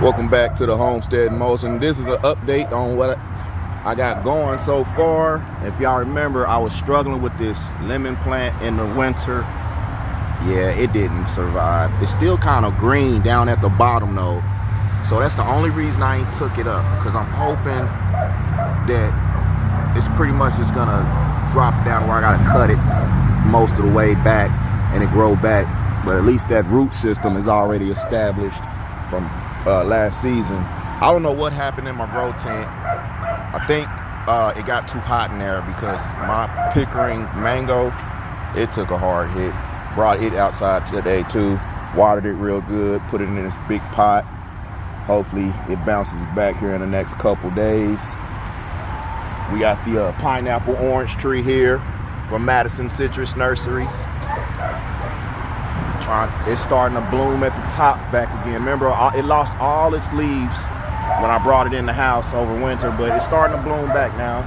Welcome back to the Homestead Motion. This is an update on what I got going so far. If y'all remember, I was struggling with this lemon plant in the winter. Yeah, it didn't survive. It's still kind of green down at the bottom though. So that's the only reason I ain't took it up, because I'm hoping that it's pretty much just gonna drop down where I gotta cut it most of the way back and it grow back. But at least that root system is already established from last season. I don't know what happened in my grow tent. I think it got too hot in there because my Pickering mango, it took a hard hit. Brought it outside today too, watered it real good, put it in this big pot. Hopefully it bounces back here in the next couple days. We got the pineapple orange tree here from Madison Citrus Nursery. It's starting to bloom at the top back again. Remember, it lost all its leaves when I brought it in the house over winter, but it's starting to bloom back now.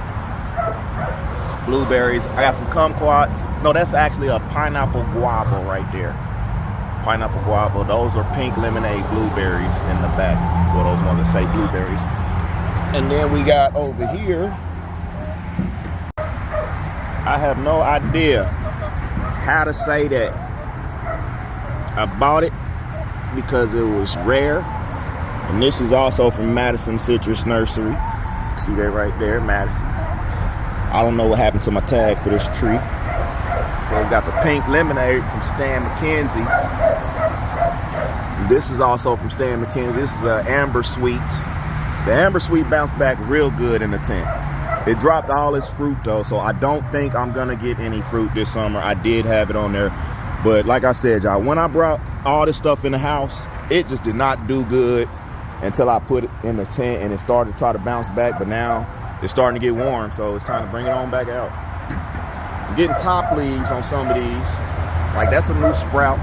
Blueberries. I got some kumquats. No, that's actually a pineapple guava right there. Pineapple guava. Those are pink lemonade blueberries in the back. Well, those ones that say blueberries. And then we got over here, I have no idea how to say that. I bought it because it was rare. And this is also from Madison Citrus Nursery. See that right there, Madison. I don't know what happened to my tag for this tree. They've got the pink lemonade from Stan McKenzie. This is also from Stan McKenzie. This is an amber sweet. The amber sweet bounced back real good in the tent. It dropped all its fruit though, so I don't think I'm gonna get any fruit this summer. I did have it on there. But like I said, y'all, when I brought all this stuff in the house, it just did not do good until I put it in the tent and it started to try to bounce back. But now it's starting to get warm, so it's time to bring it on back out. I'm getting top leaves on some of these. Like, that's a new sprout.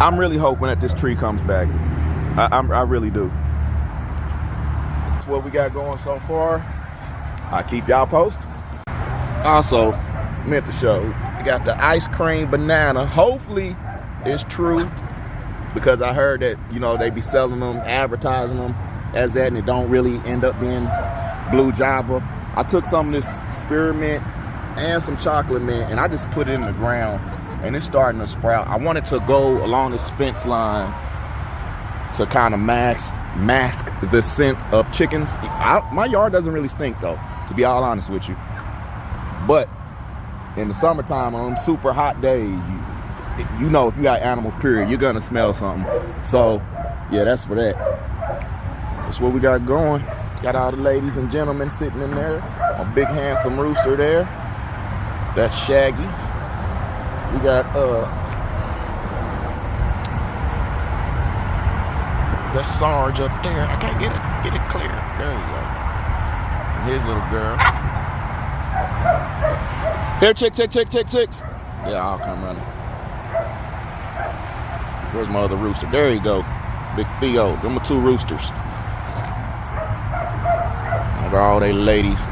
I'm really hoping that this tree comes back. I really do. That's what we got going so far. I'll keep y'all posted. Also, meant to show, we got the ice cream banana. Hopefully it's true, because I heard that, you know, they be selling them, advertising them as that, and it don't really end up being blue java. I took some of this spearmint and some chocolate mint, and I just put it in the ground, and it's starting to sprout. I wanted to go along this fence line to kind of mask the scent of chickens. My yard doesn't really stink though, to be all honest with you. But in the summertime, on super hot days, you know, if you got animals, period, you're gonna smell something. So yeah, that's for that. That's what we got going. Got all the ladies and gentlemen sitting in there. A big handsome rooster there. That's Shaggy. We got that's Sarge up there. I can't get it clear. There you go. And his little girl. Here, chicks. Yeah, I'll come running. Where's my other rooster? There you go. Big Theo. Them are two roosters. And all they ladies.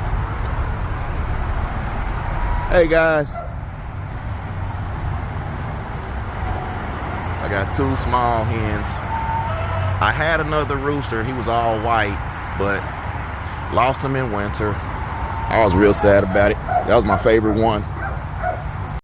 Hey guys. I got two small hens. I had another rooster. He was all white, but lost him in winter. I was real sad about it. That was my favorite one.